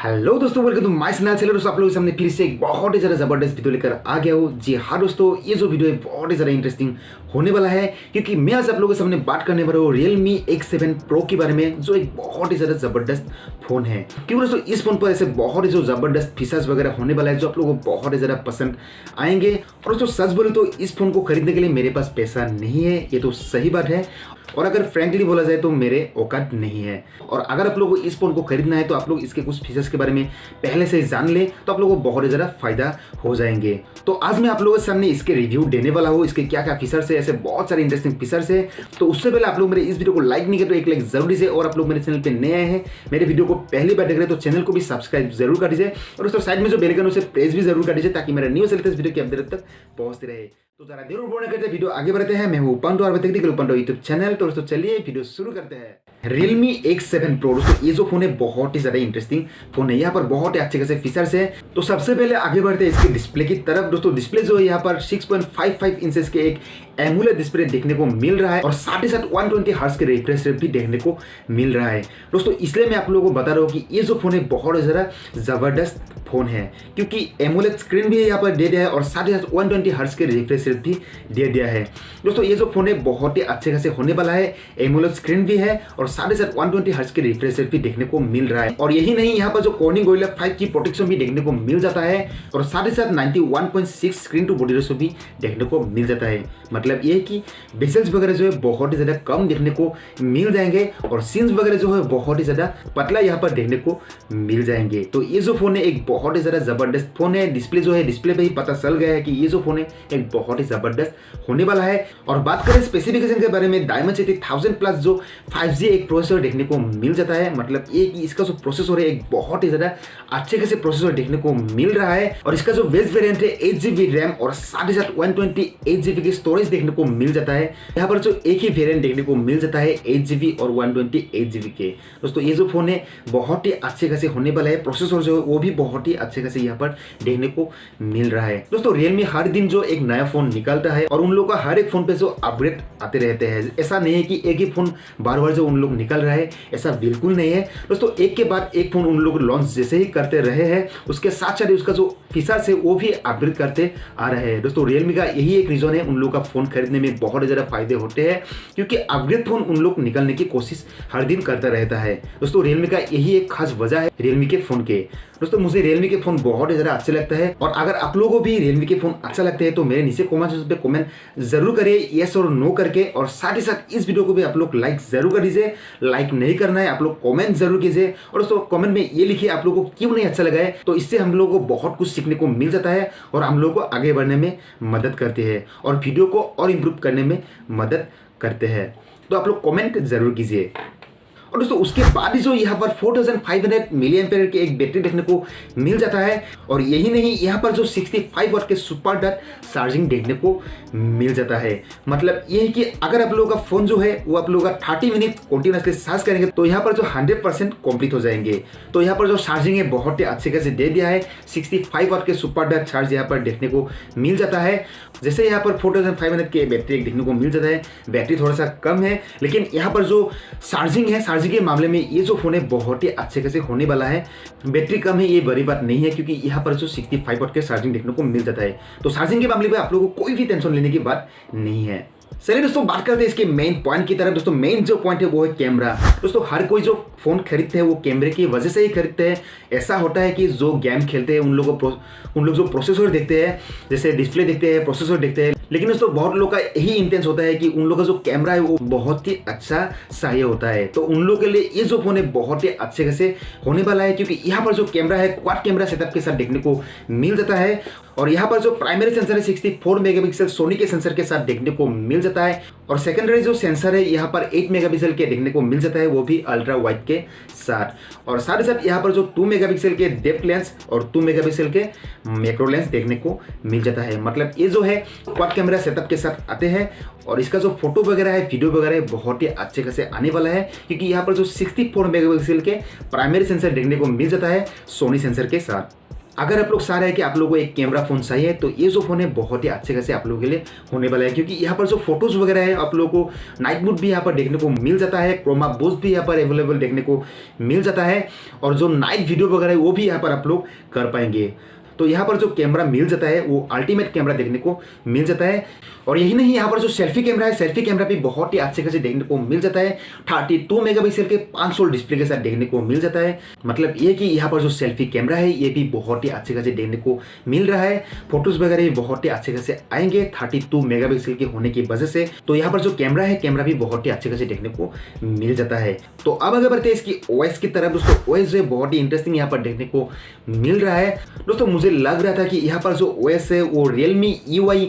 Hello दोस्तों, welcome to my channel. दोस्तों आप लोगों के सामने फिर से एक बहुत ही ज़्यादा ज़बरदस्त वीडियो लेकर आ गया हूँ। जी हाँ दोस्तों, ये जो वीडियो है बहुत ही ज़्यादा इंटरेस्टिंग होने वाला है क्योंकि मैं आज आप लोगों के सामने बात करने वाला हूँ realme X7 Pro के बारे में, जो एक बहुत ही ज़्यादा ज़बरदस्त फ़ोन है। क्योंकि दोस्तों इस फोन पर ऐसे बहुत ही जो ज़बरदस्त फीचर्स वगैरह होने वाला है जो आप लोगों को बहुत ही ज़्यादा पसंद आएंगे। और दोस्तों सच बोले तो इस फोन को खरीदने के लिए मेरे पास पैसा नहीं है, ये तो सही बात है। और अगर फ्रैंकली बोला जाए तो मेरे औकात नहीं है। और अगर आप लोगों को इस फोन को खरीदना है तो आप लोग इसके कुछ फीचर्स के बारे में पहले से जान ले तो आप लोगों को बहुत ज़्यादा फायदा हो जाएंगे। तो आज मैं आप लोगों के सामने इसके रिव्यू देने वाला हूँ, इसके क्या क्या फीचर्स है, ऐसे बहुत सारे इंटरेस्टिंग फीचर्स है। तो उससे पहले आप लोग मेरे इस वीडियो को लाइक नहीं करते तो एक लाइक जरूरी से, और आप लोग मेरे चैनल पे नए आए हैं, मेरे वीडियो को पहली बार देख रहे हैं तो चैनल को भी सब्सक्राइब जरूर कर दीजिए। और दोस्तों साइड में जो बेल आइकन उसे प्रेस भी जरूर कर दीजिए ताकि मेरा न्यू लेटेस्ट वीडियो की अपडेट तक पहुंचती रहे। तो जरा देर बोलने करते वीडियो आगे बढ़ते हैं। मैं हूं उपांटो और टेक्निकल उपांटो यूट्यूब चैनल। तो दोस्तों चलिए वीडियो शुरू करते हैं। realme X7 Pro दोस्तों ये जो फोन है बहुत ही ज्यादा इंटरेस्टिंग फोन है। यहाँ पर बहुत ही अच्छे खासे फीचर्स है। तो सबसे पहले आगे बढ़ते हैं इसके डिस्प्ले की तरफ। दोस्तों डिस्प्ले जो है यहाँ पर 6.55 इंचेस के एक एमुलेट डिस्प्ले देखने को मिल रहा है और साथ ही साथ 120 हर्ट्ज के रिफ्रेश रेट भी देखने को मिल रहा है। दोस्तों इसलिए मैं आप लोगों को बता रहा हूँ कि ये जो फोन है बहुत ज़्यादा ज़बरदस्त फोन है क्योंकि एमुलेट स्क्रीन भी यहाँ पर दे दिया है और साथ ही साथ 120 हर्ट्ज के रिफ्रेश रेट भी दे दिया है। दोस्तों ये जो फोन है बहुत ही अच्छे खासे होने वाला है। एमुलेट स्क्रीन भी है और साथ ही साथ 120 हर्ट्ज के रिफ्रेश रेट भी देखने को मिल रहा है। और यही नहीं, यहाँ पर जो कॉर्निंग गोरिल्ला 5 की प्रोटेक्शन भी देखने को मिल जाता है और साथ ही साथ 91.6 स्क्रीन टू बॉडी रेशो भी देखने को मिल जाता है। मतलब ये कि बेजल्स वगैरह जो है बहुत ही ज़्यादा कम देखने को मिल जाएंगे और सीन्स वगैरह जो है बहुत ही ज़्यादा पतला यहाँ पर देखने को मिल जाएंगे। तो ये जो फोन है एक बहुत ही ज़्यादा ज़बरदस्त फोन है। डिस्प्ले जो है, डिस्प्ले पे ही पता चल गया है कि ये जो फोन है एक बहुत ही ज़बरदस्त होने वाला है। और बात करें स्पेसिफिकेशन के बारे में, Dimensity1000 प्लस जो 5G एक प्रोसेसर देखने को मिल जाता है। मतलब ये कि इसका जो प्रोसेसर है एक बहुत ही ज़्यादा अच्छे खासे प्रोसेसर देखने को मिल रहा है। और इसका जो बेस वेरिएंट है 8GB रैम और साथ ही साथ 128GB की स्टोरेज देखने को मिल जाता है। यहाँ पर जो एक ही वेरिएंट देखने को मिल जाता है 8GB और 128GB के। दोस्तों ये जो फोन है बहुत ही अच्छे खासे होने वाला है। प्रोसेसर जो है वो भी बहुत ही अच्छे खासे यहाँ पर देखने को मिल रहा है। दोस्तों रियलमी हर दिन जो एक नया फोन निकालता है और उन लोगों का हर एक फोन पे जो अपडेट आते रहते हैं। ऐसा नहीं है कि एक ही फोन बार बार जो उन लोग निकल रहा है, ऐसा बिल्कुल नहीं है। दोस्तों एक के बाद एक फोन उन लोग लॉन्च जैसे ही करते रहे हैं, उसके साथ साथ उसका जो फीचर्स है वो भी अपग्रेड करते आ रहे हैं। दोस्तों रियलमी का यही एक रीजन है उन लोग का फोन खरीदने में बहुत ज़्यादा फायदे होते हैं क्योंकि अपग्रेड फोन उन लोग निकालने की कोशिश हर दिन करता रहता है। दोस्तों रियलमी का यही एक खास वजह है रियलमी के फोन के। दोस्तों मुझे रियलमी के फोन बहुत ज़्यादा अच्छे लगता है और अगर आप लोगों को भी रियलमी के फोन अच्छा लगता है तो मेरे नीचे कमेंट पे कमेंट जरूर करिए यस और नो करके। और साथ ही साथ इस वीडियो को भी आप लोग लाइक जरूर कर दीजिए। लाइक नहीं करना है, आप लोग कमेंट जरूर कीजिए और दोस्तों कमेंट में ये लिखिए आप लोगों को क्यों नहीं अच्छा लगा है। तो इससे हम लोगों को बहुत कुछ सीखने को मिल जाता है और हम लोगों को आगे बढ़ने में मदद करते हैं और वीडियो को और इम्प्रूव करने में मदद करते हैं। तो आप लोग कमेंट जरूर कीजिए। और दोस्तों उसके बाद ही जो यहाँ पर 4500 मिली एम्पेयर की एक बैटरी देखने को मिल जाता है। और यही नहीं, यहाँ पर जो 65 वाट के सुपर डट चार्जिंग देखने को मिल जाता है। मतलब ये है कि अगर आप लोगों का फोन जो है वो आप लोगों का 30 मिनट कंटिन्यूसली चार्ज करेंगे तो यहाँ पर जो 100% कंप्लीट हो जाएंगे। तो यहाँ पर जो चार्जिंग है बहुत ही अच्छे खासे दे दिया है। 65 वाट के सुपर डट चार्ज यहाँ पर देखने को मिल जाता है। जैसे यहाँ पर 4500 के बैटरी देखने को मिल जाता है, बैटरी थोड़ा सा कम है, लेकिन यहाँ पर जो चार्जिंग है, चार्जिंग के मामले में ये जो फोन है बहुत ही अच्छे खासे होने वाला है। बैटरी कम है ये बड़ी बात नहीं है क्योंकि यहाँ पर जो 65 वाट के चार्जिंग देखने को मिल जाता है। तो चार्जिंग के मामले में आप लोगों को कोई भी टेंशन लेने की बात नहीं है। चलिए दोस्तों बात करते हैं इसके मेन पॉइंट की तरफ। दोस्तों मेन जो पॉइंट है वो है कैमरा। दोस्तों हर कोई जो फोन खरीदते हैं वो कैमरे की वजह से ही खरीदते हैं। ऐसा होता है कि जो गेम खेलते हैं उन लोग जो प्रोसेसर देखते हैं, जैसे डिस्प्ले देखते हैं, प्रोसेसर देखते हैं, लेकिन दोस्तों बहुत लोग का यही इंटेंस होता है कि उन लोग का जो कैमरा है वो बहुत ही अच्छा सही होता है। तो उन लोगों के लिए ये जो फोन है बहुत ही अच्छे खासे होने वाला है क्योंकि यहाँ पर जो कैमरा है क्वाड कैमरा सेटअप के साथ देखने को मिल जाता है। और यहाँ पर जो प्राइमरी सेंसर है 64 मेगापिक्सल सोनी के सेंसर के साथ देखने को मिल जाता है और सेकेंडरी जो सेंसर है यहाँ पर 8 मेगापिक्सल के देखने को मिल जाता है, वो भी अल्ट्रा वाइड के साथ। और साथ ही साथ यहाँ पर जो 2 मेगापिक्सल के डेप्थ लेंस और 2 मेगापिक्सल के मैक्रो लेंस देखने को मिल जाता है। मतलब ये जो है क्वाड कैमरा सेटअप के साथ आते हैं और इसका जो फोटो वगैरह है, वीडियो वगैरह है बहुत ही अच्छे खासे आने वाला है क्योंकि यहाँ पर जो 64 मेगापिक्सल के प्राइमरी सेंसर देखने को मिल जाता है सोनी सेंसर के साथ। अगर आप लोग चाह रहे हैं कि आप लोगों को एक कैमरा फ़ोन चाहिए तो ये जो फ़ोन है बहुत ही अच्छे खासे आप लोगों के लिए होने वाला है, क्योंकि यहाँ पर जो फोटोज़ वगैरह है आप लोगों को नाइट मोड भी यहाँ पर देखने को मिल जाता है, क्रोमा बूस्ट भी यहाँ पर अवेलेबल देखने को मिल जाता है, और जो नाइट वीडियो वगैरह है वो भी यहाँ पर आप लोग कर पाएंगे। तो यहाँ पर जो कैमरा मिल जाता है वो अल्टीमेट कैमरा देखने को मिल जाता है। और यही नहीं, यहाँ पर जो सेल्फी कैमरा है, सेल्फी कैमरा भी बहुत ही अच्छे खासे देखने को मिल जाता है। 32 मेगापिक्सल के 500 डिस्प्ले के साथ देखने को मिल जाता है। मतलब ये कि यहाँ पर जो सेल्फी कैमरा है ये भी बहुत ही अच्छे खासे देखने को मिल रहा है। फोटोज वगैरह भी बहुत ही अच्छे खासे आएंगे 32 मेगापिक्सल के होने की वजह से। तो यहाँ पर जो कैमरा है, कैमरा भी बहुत ही अच्छे खासे देखने को मिल जाता है। तो अब अगर बढ़ते हैं इसकी ओएस की तरफ, दोस्तों ओएस जो है बहुत ही इंटरेस्टिंग यहाँ पर देखने को मिल रहा है। दोस्तों मुझे लग रहा था कि यहाँ पर जो ओएस है वो रियलमी UI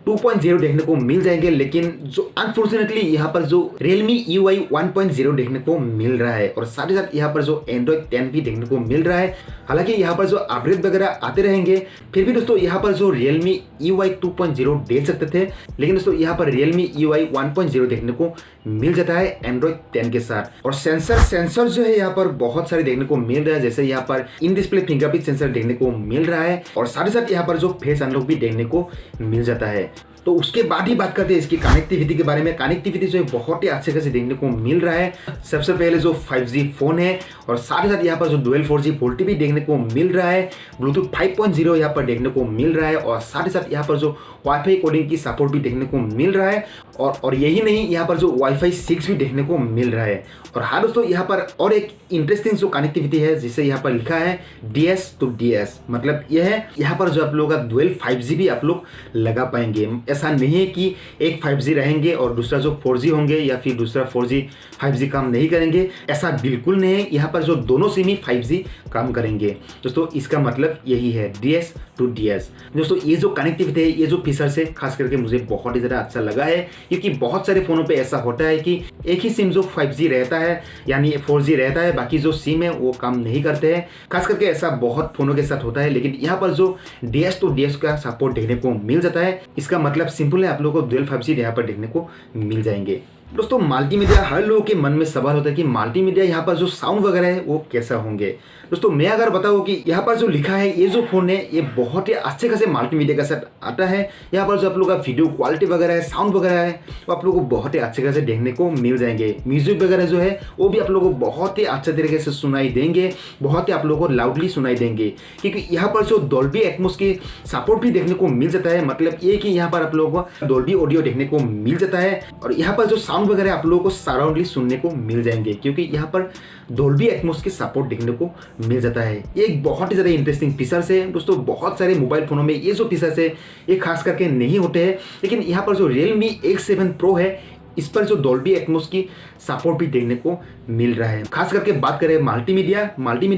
2.0 देखने को मिल जाएंगे, लेकिन जो अनफॉर्चुनेटली यहाँ पर जो Realme UI 1.0 देखने को मिल रहा है, और साथ ही साथ यहाँ पर जो Android 10 भी देखने को मिल रहा है। हालांकि यहाँ पर जो अपडेट वगैरह आते रहेंगे, फिर भी दोस्तों यहाँ पर जो Realme UI 2.0 दे सकते थे, लेकिन दोस्तों यहाँ पर Realme UI 1.0 देखने को मिल जाता है Android 10 के साथ। और सेंसर जो है यहाँ पर बहुत सारे देखने को मिल रहा है, जैसे यहाँ पर इन डिस्प्ले फिंगरप्रिंट सेंसर देखने को मिल रहा है, और साथ ही साथ यहाँ पर जो फेस अनलॉक भी देखने को मिल जाता है। तो उसके बाद ही बात करते हैं इसकी कनेक्टिविटी के बारे में। कनेक्टिविटी जो है बहुत ही अच्छे खासे देखने को मिल रहा है। सबसे पहले जो 5G फोन है, और साथ ही साथ यहाँ पर जो डुअल 4G वोल्टी भी देखने को मिल रहा है। ब्लूटूथ 5.0 यहाँ पर देखने को मिल रहा है, और साथ ही साथ यहाँ पर जो वाईफाई कोडिंग की सपोर्ट भी देखने को मिल रहा है। और यही नहीं, यहाँ पर जो वाईफाई 6 भी देखने को मिल रहा है। और हाँ दोस्तों, यहाँ पर और एक इंटरेस्टिंग जो कनेक्टिविटी है, जिसे यहाँ पर लिखा है DS to DS, मतलब यह है यहाँ पर जो आप लोगों का डुअल 5G भी आप लोग लगा पाएंगे। ऐसा नहीं है कि एक 5G रहेंगे और दूसरा जो 4G होंगे, या फिर दूसरा 4G 5G काम नहीं करेंगे, ऐसा बिल्कुल नहीं है। यहाँ पर जो दोनों सिम ही 5G काम करेंगे। दोस्तों इसका मतलब यही है DS to DS। दोस्तों ये जो कनेक्टिविटी है, ये जो फीचर्स है, खास करके मुझे बहुत ही ज़्यादा अच्छा लगा है, क्योंकि बहुत सारे फ़ोनों पे ऐसा होता है कि एक ही सिम जो 5G रहता है यानी 4G रहता है, बाकी जो सिम है वो काम नहीं करते हैं। खास करके ऐसा बहुत फ़ोनों के साथ होता है, लेकिन यहाँ पर जो DS to DS का सपोर्ट देखने को मिल जाता है, इसका मतलब सिंपल है, आप लोगों को डुअल 5G यहाँ पर देखने को मिल जाएंगे। दोस्तों मल्टीमीडिया, हर लोगों के मन में सवाल होता है कि मल्टीमीडिया यहाँ पर जो साउंड वगैरह है वो कैसा होंगे। दोस्तों मैं अगर बताऊँ कि यहाँ पर जो लिखा है, ये जो फ़ोन है ये बहुत ही अच्छे खासे मल्टीमीडिया का साथ आता है। यहाँ पर जो आप लोगों का वीडियो क्वालिटी वगैरह है, साउंड वगैरह है, वो आप लोगों को बहुत ही अच्छे खासे देखने को मिल जाएंगे। म्यूजिक वगैरह जो है वो भी आप लोगों को बहुत ही अच्छे तरीके से सुनाई देंगे, बहुत ही आप लोगों को लाउडली सुनाई देंगे, क्योंकि यहाँ पर जो डॉल्बी एटमॉस की सपोर्ट भी देखने को मिल जाता है। मतलब ये कि यहाँ पर आप लोगों को डॉल्बी ऑडियो देखने को मिल जाता है, और यहाँ पर जो साउंड वगैरह आप लोगों को सराउंडली सुनने को मिल जाएंगे, क्योंकि यहाँ पर डॉल्बी एटमॉस की सपोर्ट देखने को मिल जाता है। ये एक बहुत ही ज़्यादा इंटरेस्टिंग फीचर्स है दोस्तों। बहुत सारे मोबाइल फोनों में ये जो फीचर्स है ये खास करके नहीं होते हैं, लेकिन यहाँ पर जो Realme X7 Pro है, इस पर जो डॉल्बी एटमॉस की सपोर्ट भी देखने को मिल रहा है। खास करके बात करें मल्टीमीडिया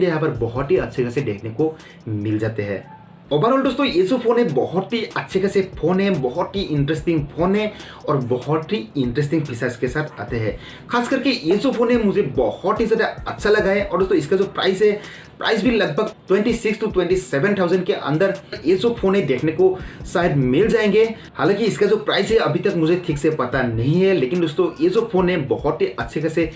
यहाँ पर बहुत ही अच्छे खासे देखने को मिल जाते हैं। ओवरऑल दोस्तों ये जो फ़ोन है बहुत ही अच्छे खासे फ़ोन है, बहुत ही इंटरेस्टिंग फ़ोन है, और बहुत ही इंटरेस्टिंग फीचर्स के साथ आते हैं। खास करके ये जो फ़ोन है मुझे बहुत ही ज़्यादा अच्छा लगा है। और दोस्तों इसका जो प्राइस है, प्राइस भी लगभग 26 to 27,000 के अंदर ये जो फ़ोन है देखने को शायद मिल जाएंगे। हालांकि इसका जो प्राइस है अभी तक मुझे ठीक से पता नहीं है, लेकिन दोस्तों ये जो फ़ोन है बहुत ही अच्छे खासे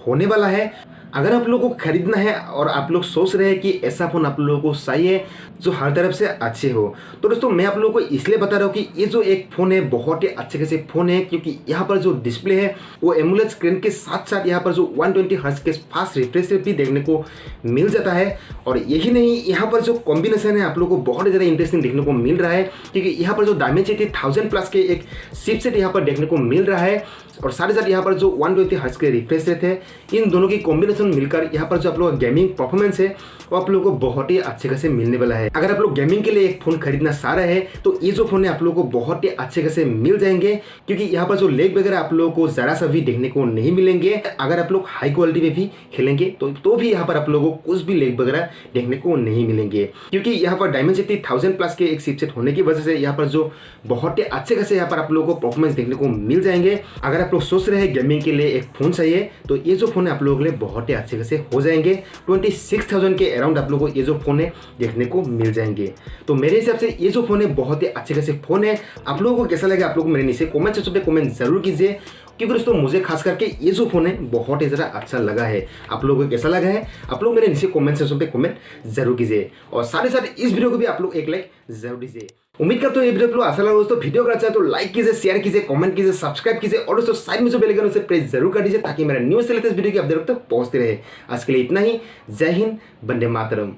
होने वाला है। अगर आप लोगों को खरीदना है और आप लोग सोच रहे हैं कि ऐसा फ़ोन आप लोगों को चाहिए जो हर तरफ से अच्छे हो, तो दोस्तों मैं आप लोगों को इसलिए बता रहा हूँ कि ये जो एक फ़ोन है बहुत ही अच्छे खासे फ़ोन है, क्योंकि यहाँ पर जो डिस्प्ले है वो एमुलेट स्क्रीन के साथ साथ यहाँ पर जो 120 हर्ट्ज के फास्ट रिफ्रेश रेट भी देखने को मिल जाता है। और यही नहीं, यहाँ पर जो कॉम्बिनेशन है आप लोगों को बहुत ही ज़्यादा इंटरेस्टिंग देखने को मिल रहा है, क्योंकि यहाँ पर जो Dimensity 1000 प्लस के एक चिपसेट यहाँ पर देखने को मिल रहा है, और साथ ही साथ यहाँ पर जो 120 हर्ट्ज के रिफ्रेश रेट है, इन दोनों की कॉम्बिनेशन मिलकर यहाँ पर जो आप लोगों का गेमिंग परफॉर्मेंस है वो आप लोगों को बहुत ही अच्छे खासे मिलने वाला है। अगर आप लोग गेमिंग के लिए एक फ़ोन खरीदना चाह रहे हैं तो ये जो फ़ोन है आप लोगों को बहुत ही अच्छे खासे मिल जाएंगे, क्योंकि यहाँ पर जो लेग वगैरह आप लोगों को ज़रा सा भी देखने को नहीं मिलेंगे। अगर आप लोग हाई क्वालिटी में भी खेलेंगे तो भी यहाँ पर आप लोगों को कुछ भी लेग वगैरह देखने को नहीं मिलेंगे, क्योंकि यहाँ पर Dimensity 1000 प्लस के एक चिपसेट होने की वजह से यहाँ पर जो बहुत ही अच्छे खासे यहाँ पर आप लोगों को परफॉर्मेंस देखने को मिल जाएंगे। अगर आप लोग सोच रहे हैं गेमिंग के लिए एक फ़ोन चाहिए तो ये जो फ़ोन है आप लोगों के लिए बहुत ही अच्छे खासे हो जाएंगे। 26,000 के अराउंड आप लोगों को ये जो फ़ोन है देखने को मिल जाएंगे। तो मेरे हिसाब से ये जो फ़ोन है बहुत ही अच्छे खासे फ़ोन है। आप लोगों को कैसा लगा आप लोगों को मेरे नीचे कमेंट सेक्शन पे कमेंट जरूर कीजिए। क्योंकि दोस्तों मुझे खास करके ये जो फ़ोन है बहुत ही ज़्यादा अच्छा लगा है। आप लोगों को कैसा लगा है आप लोग मेरे नीचे कमेंट सेक्शन पे कमेंट जरूर कीजिए और साथ ही साथ इस वीडियो को भी आप लोग एक लाइक जरूर दीजिए। उम्मीद करता हूँ ये वीडियो आप लोग अच्छा लगा दोस्तों। वीडियो अगर अच्छा है तो लाइक कीजिए, शेयर कीजिए, कमेंट कीजिए, सब्सक्राइब कीजिए और दोस्तों साइड में जो बेल आइकन है उसे प्रेस जरूर कर दीजिए ताकि मेरा न्यूज़ से लेटेस्ट वीडियो की अपडेट तक पहुंचते रहे। आज के लिए इतना ही। जय हिंद, वंदे मातरम।